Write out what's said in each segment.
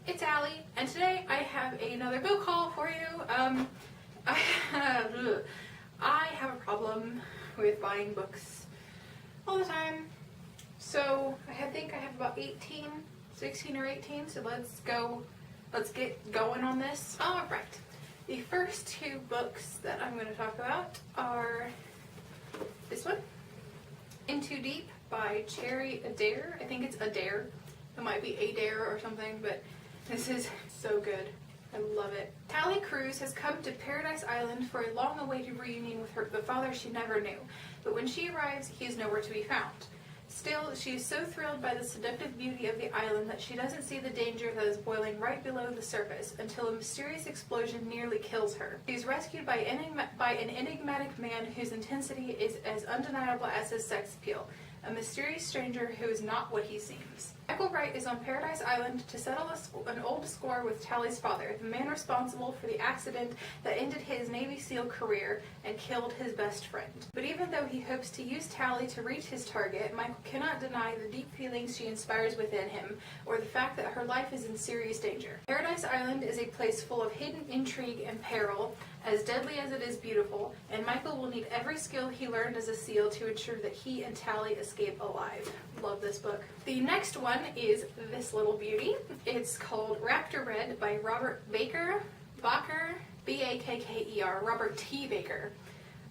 it's Allie, and today I have another book haul for you. I have a problem with buying books all the time. So I think I have about 16 or 18, so let's get going on this. Alright, the first two books that I'm going to talk about are this one, In Too Deep by Cherry Adair. I think it's Adair. It might be Adair or something, but this is so good. I love it. Tally Cruz has come to Paradise Island for a long-awaited reunion with the father she never knew, but when she arrives, he is nowhere to be found. Still, she is so thrilled by the seductive beauty of the island that she doesn't see the danger that is boiling right below the surface until a mysterious explosion nearly kills her. She is rescued by an enigmatic man whose intensity is as undeniable as his sex appeal, a mysterious stranger who is not what he seems. Michael Wright is on Paradise Island to settle an old score with Tally's father, the man responsible for the accident that ended his Navy SEAL career and killed his best friend. But even though he hopes to use Tally to reach his target, Michael cannot deny the deep feelings she inspires within him, or the fact that her life is in serious danger. Paradise Island is a place full of hidden intrigue and peril, as deadly as it is beautiful, and Michael will need every skill he learned as a SEAL to ensure that he and Tally escape alive. Love this book. The next one is this little beauty. It's called Raptor Red by Robert Baker, B-A-K-K-E-R, Robert T. Baker.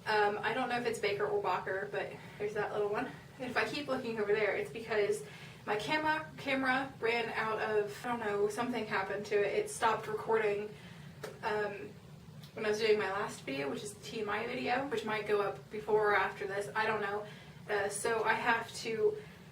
I don't know if it's Baker or Bacher, but there's that little one. And if I keep looking over there, it's because my camera ran out of, I don't know, something happened to it. It stopped recording when I was doing my last video, which is the TMI video, which might go up before or after this, I don't know. So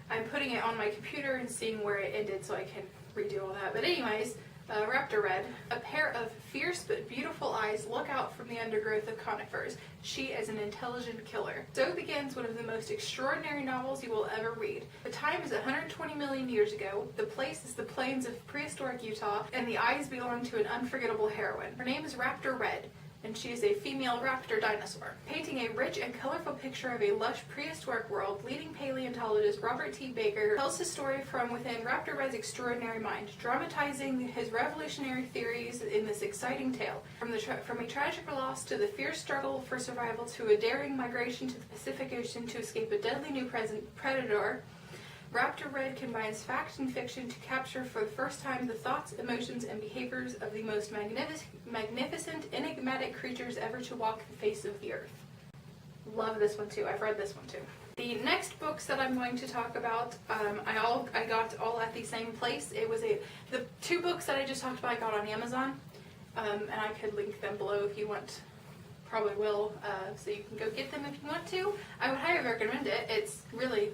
I'm putting it on my computer and seeing where it ended so I can redo all that. But anyways, Raptor Red, a pair of fierce but beautiful eyes look out from the undergrowth of conifers. She is an intelligent killer. So begins one of the most extraordinary novels you will ever read. The time is 120 million years ago, the place is the plains of prehistoric Utah, and the eyes belong to an unforgettable heroine. Her name is Raptor Red, and she is a female raptor dinosaur. Painting a rich and colorful picture of a lush prehistoric world, leading paleontologist Robert T. Baker tells his story from within Raptor Red's extraordinary mind, dramatizing his revolutionary theories in this exciting tale. From a tragic loss to the fierce struggle for survival to a daring migration to the Pacific Ocean to escape a deadly new predator, Raptor Red combines fact and fiction to capture for the first time the thoughts, emotions, and behaviors of the most magnificent, enigmatic creatures ever to walk the face of the earth. Love this one too. I've read this one too. The next books that I'm going to talk about, I got all at the same place. It was the two books that I just talked about I got on Amazon, and I could link them below if you want. Probably will, so you can go get them if you want to. I would highly recommend it. It's really,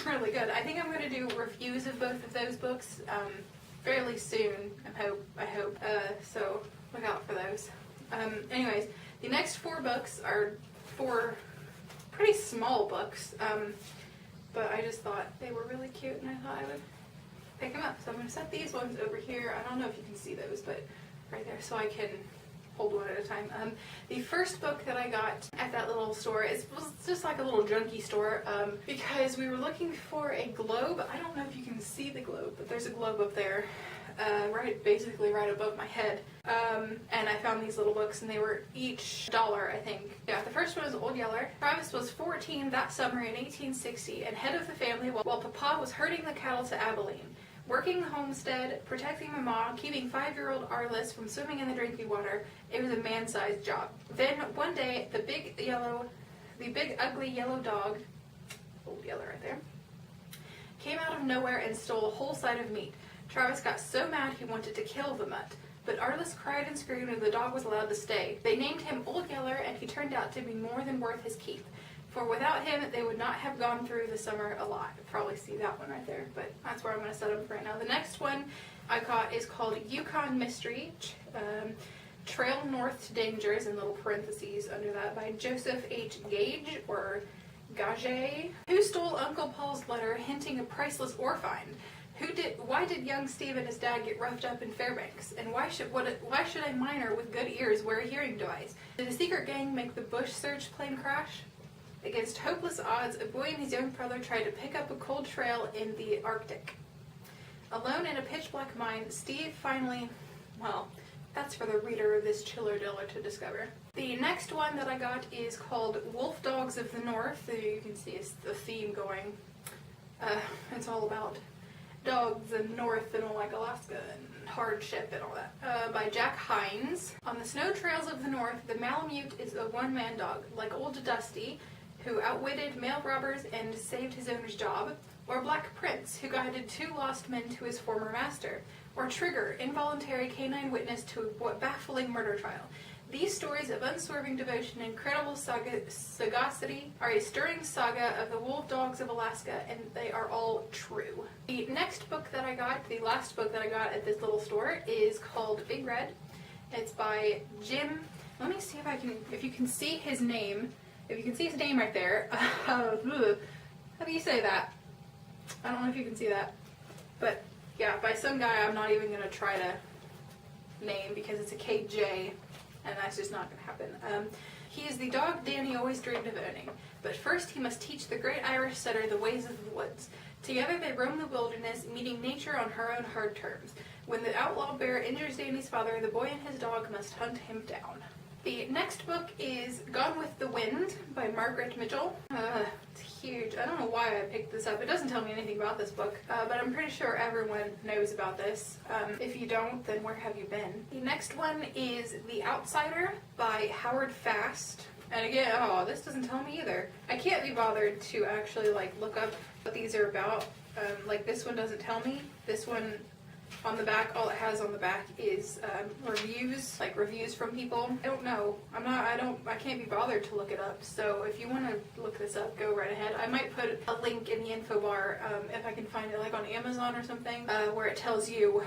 really good. I think I'm going to do reviews of both of those books fairly soon, I hope. So look out for those. Anyways, the next four books are four pretty small books, but I just thought they were really cute and I thought I would pick them up. So I'm going to set these ones over here. I don't know if you can see those, but right there, so I can hold one at a time. The first book that I got at that little store was just like a little junkie store, because we were looking for a globe. I don't know if you can see the globe, but there's a globe up there, basically right above my head. And I found these little books and they were each $1, I think. Yeah, the first one was Old Yeller. Travis was 14 that summer in 1860 and head of the family while Papa was herding the cattle to Abilene. Working the homestead, protecting Mama, keeping 5-year-old Arliss from swimming in the drinking water, it was a man-sized job. Then one day, the big ugly yellow dog, Old Yeller right there, came out of nowhere and stole a whole side of meat. Travis got so mad he wanted to kill the mutt, but Arliss cried and screamed and the dog was allowed to stay. They named him Old Yeller and he turned out to be more than worth his keep. For without him, they would not have gone through the summer alive. Probably see that one right there, but that's where I'm going to set them for right now. The next one I got is called Yukon Mystery, Trail North to Dangers, in little parentheses under that, by Joseph H. Gage, or Gage. Who stole Uncle Paul's letter hinting a priceless ore find? Why did young Steve and his dad get roughed up in Fairbanks? And why should a miner with good ears wear a hearing device? Did a secret gang make the Bush search plane crash? Against hopeless odds, a boy and his young brother tried to pick up a cold trail in the Arctic. Alone in a pitch black mine, Steve finally, well, that's for the reader of this chiller diller to discover. The next one that I got is called Wolf Dogs of the North. You can see it's the theme going. It's all about dogs and north and like Alaska and hardship and all that. By Jack Hines. On the snow trails of the north, the Malamute is a one-man dog, like Old Dusty, who outwitted mail robbers and saved his owner's job, or Black Prince, who guided 2 lost men to his former master, or Trigger, involuntary canine witness to a baffling murder trial. These stories of unswerving devotion and incredible sagacity are a stirring saga of the wolf dogs of Alaska, and they are all true. The next book that I got, the last book that I got at this little store, is called Big Red. It's by Jim. Let me see if you can see his name. If you can see his name right there. How do you say that? I don't know if you can see that. But yeah, by some guy I'm not even going to try to name because it's a KJ. And that's just not going to happen. He is the dog Danny always dreamed of owning. But first he must teach the great Irish setter the ways of the woods. Together they roam the wilderness, meeting nature on her own hard terms. When the outlaw bear injures Danny's father, the boy and his dog must hunt him down. The next book is Gone with the Wind by Margaret Mitchell. It's huge. I don't know why I picked this up. It doesn't tell me anything about this book, but I'm pretty sure everyone knows about this. If you don't, then where have you been? The next one is The Outsider by Howard Fast. And again, this doesn't tell me either. I can't be bothered to actually look up what these are about. This one doesn't tell me. This one on the back, all it has on the back is reviews from people. I don't know. I can't be bothered to look it up. So if you want to look this up, go right ahead. I might put a link in the info bar if I can find it, on Amazon or something, where it tells you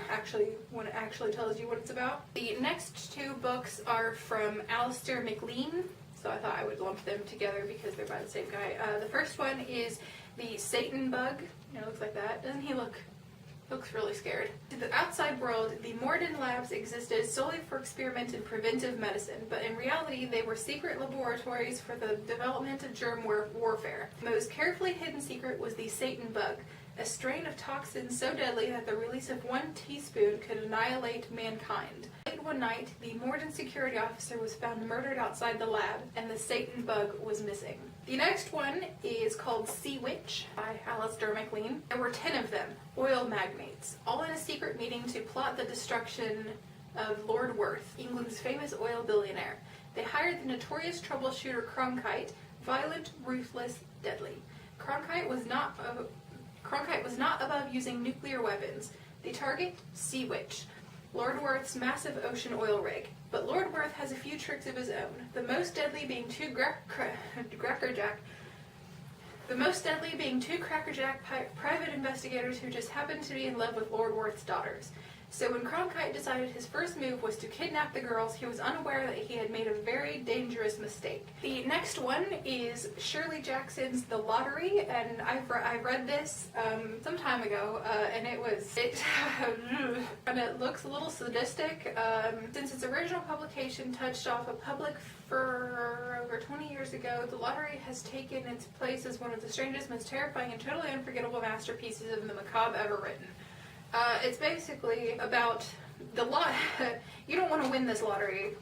when it actually tells you what it's about. The next 2 books are from Alistair MacLean. So I thought I would lump them together because they're by the same guy. The first one is The Satan Bug. It looks like that. Doesn't he looks really scared. To the outside world, the Morden labs existed solely for experiment in preventive medicine, but in reality they were secret laboratories for the development of germ warfare. The most carefully hidden secret was the Satan bug, a strain of toxins so deadly that the release of 1 teaspoon could annihilate mankind. Late one night, the Morden security officer was found murdered outside the lab, and the Satan bug was missing. The next one is called Sea Witch by Alistair MacLean. There were 10 of them, oil magnates, all in a secret meeting to plot the destruction of Lord Worth, England's famous oil billionaire. They hired the notorious troubleshooter Cronkite, violent, ruthless, deadly. Cronkite was not above using nuclear weapons. The target, Sea Witch, Lord Worth's massive ocean oil rig. But Lord Worth has a few tricks of his own, the most deadly being 2 crackerjack private investigators who just happened to be in love with Lord Worth's daughters. So when Cronkite decided his first move was to kidnap the girls, he was unaware that he had made a very dangerous mistake. The next one is Shirley Jackson's The Lottery, and I read this some time ago, and it and it looks a little sadistic. Since its original publication touched off a public for over 20 years ago, The Lottery has taken its place as one of the strangest, most terrifying, and totally unforgettable masterpieces of the macabre ever written. It's basically about you don't want to win this lottery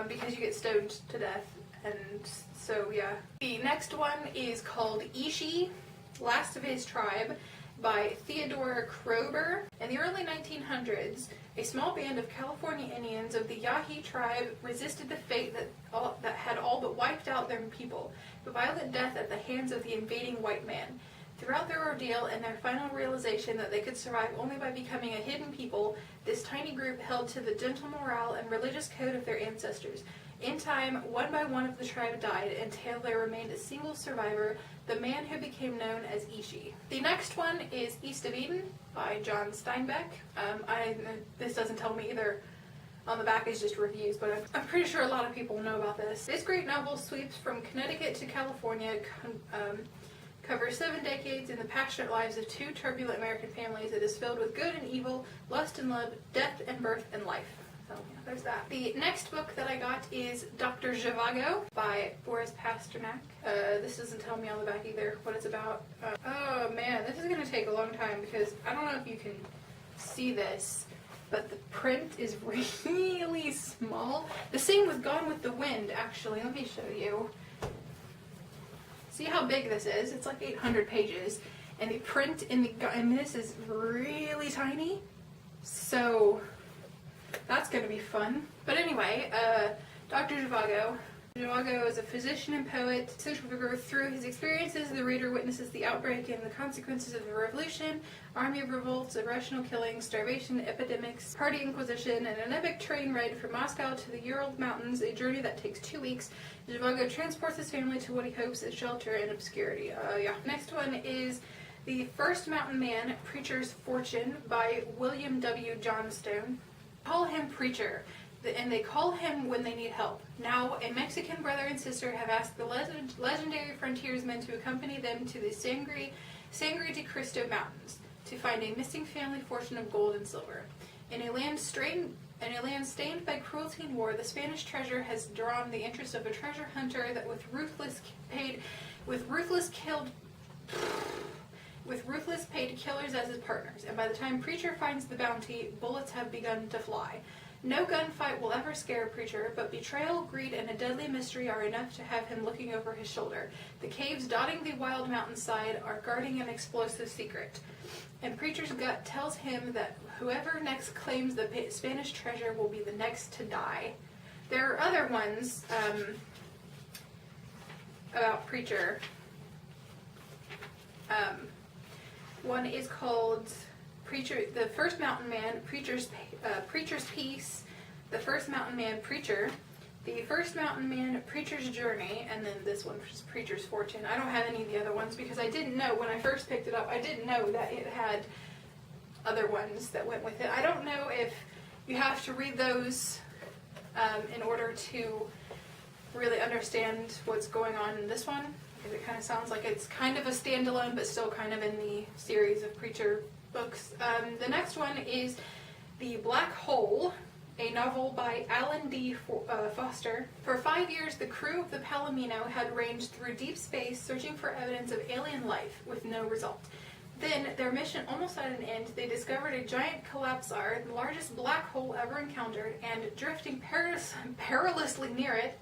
because you get stoned to death, and so yeah. The next one is called Ishi, Last of His Tribe by Theodore Kroeber. In the early 1900s, a small band of California Indians of the Yahi tribe resisted the fate that had all but wiped out their people, the violent death at the hands of the invading white man. Throughout their ordeal and their final realization that they could survive only by becoming a hidden people, this tiny group held to the gentle morale and religious code of their ancestors. In time, one by one of the tribe died until there remained a single survivor, the man who became known as Ishi. The next one is East of Eden by John Steinbeck. This doesn't tell me either. On the back is just reviews, but I'm pretty sure a lot of people know about this. This great novel sweeps from Connecticut to California, covers 7 decades in the passionate lives of 2 turbulent American families. It is filled with good and evil, lust and love, death and birth and life. So yeah, there's that. The next book that I got is Dr. Zhivago by Boris Pasternak. This doesn't tell me on the back either what it's about. Oh man, this is going to take a long time because I don't know if you can see this, but the print is really small. The same with Gone with the Wind, actually. Let me show you. See how big this is? It's like 800 pages. And the print in this is really tiny. So that's going to be fun. But anyway, Dr. Zhivago. Zhivago is a physician and poet. Social figure. Through his experiences, the reader witnesses the outbreak and the consequences of the revolution, army revolts, irrational killings, starvation, epidemics, party inquisition, and an epic train ride from Moscow to the Ural Mountains, a journey that takes 2 weeks. Zhivago transports his family to what he hopes is shelter and obscurity. Next one is The First Mountain Man, Preacher's Fortune by William W. Johnstone. Call him Preacher, and they call him when they need help. Now, a Mexican brother and sister have asked the legendary frontiersmen to accompany them to the Sangre de Cristo Mountains to find a missing family fortune of gold and silver. In a land stained by cruelty and war, the Spanish treasure has drawn the interest of a treasure hunter that with ruthless paid killers as his partners, and by the time Preacher finds the bounty, bullets have begun to fly. No gunfight will ever scare Preacher, but betrayal, greed, and a deadly mystery are enough to have him looking over his shoulder. The caves dotting the wild mountainside are guarding an explosive secret, and Preacher's gut tells him that whoever next claims the Spanish treasure will be the next to die. There are other ones about Preacher. One is called The First Mountain Man, Preacher's Peace, The First Mountain Man, Preacher, The First Mountain Man, Preacher's Journey, and then this one, which is Preacher's Fortune. I don't have any of the other ones because I didn't know when I first picked it up. I didn't know that it had other ones that went with it. I don't know if you have to read those in order to really understand what's going on in this one, because it kind of sounds like it's kind of a standalone, but still kind of in the series of Preacher books. The next one is The Black Hole, a novel by Alan D. Foster. For 5 years, the crew of the Palomino had ranged through deep space searching for evidence of alien life, with no result. Then, their mission almost at an end, they discovered a giant collapsar, the largest black hole ever encountered, and drifting perilously near it,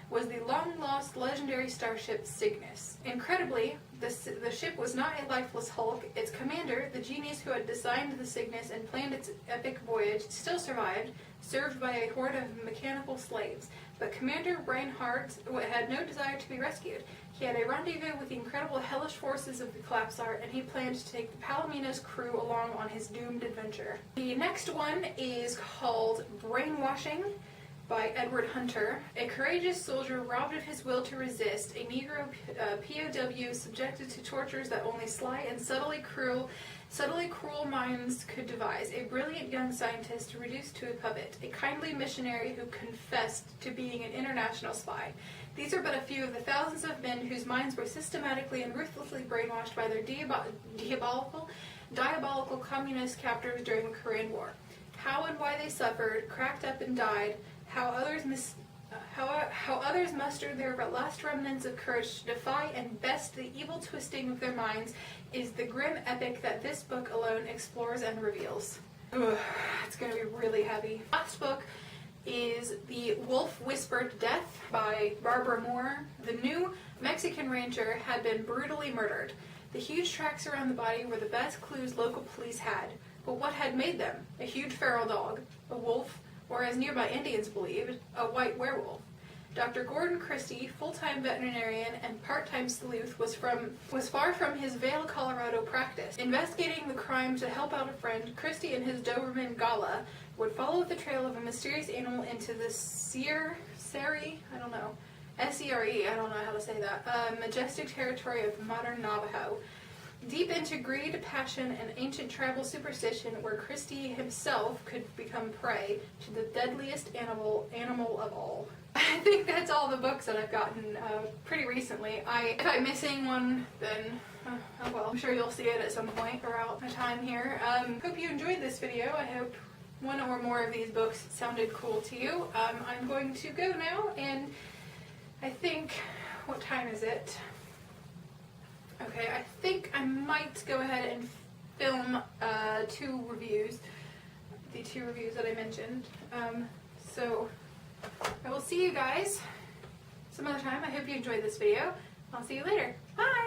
was the long-lost legendary starship Cygnus. Incredibly, the ship was not a lifeless hulk. Its commander, the genius who had designed the Cygnus and planned its epic voyage, still survived, served by a horde of mechanical slaves. But Commander Reinhardt had no desire to be rescued. He had a rendezvous with the incredible hellish forces of the collapsar, and he planned to take the Palomino's crew along on his doomed adventure. The next one is called Brainwashing by Edward Hunter. A courageous soldier robbed of his will to resist, a Negro POW subjected to tortures that only sly and subtly cruel minds could devise, a brilliant young scientist reduced to a puppet, a kindly missionary who confessed to being an international spy. These are but a few of the thousands of men whose minds were systematically and ruthlessly brainwashed by their diabolical communist captors during the Korean War. How and why they suffered, cracked up and died, how others mustered their last remnants of courage to defy and best the evil twisting of their minds is the grim epic that this book alone explores and reveals. It's going to be really heavy. Last book is The Wolf Whispered Death by Barbara Moore. The new Mexican rancher had been brutally murdered. The huge tracks around the body were the best clues local police had. But what had made them? A huge feral dog, a wolf, or as nearby Indians believed, a white werewolf. Dr. Gordon Christie, full-time veterinarian and part-time sleuth, was far from his Vail, Colorado practice. Investigating the crime to help out a friend, Christie and his Doberman Gala would follow the trail of a mysterious animal into the S-E-R-E, I don't know how to say that, majestic territory of modern Navajo. Deep into greed, passion, and ancient tribal superstition, where Christie himself could become prey to the deadliest animal of all. I think that's all the books that I've gotten pretty recently. If I'm missing one, then oh well. I'm sure you'll see it at some point throughout my time here. Hope you enjoyed this video. I hope one or more of these books sounded cool to you. I'm going to go now, and I think, what time is it? Okay, I think I might go ahead and film 2 reviews, the 2 reviews that I mentioned. So I will see you guys some other time. I hope you enjoyed this video. I'll see you later. Bye!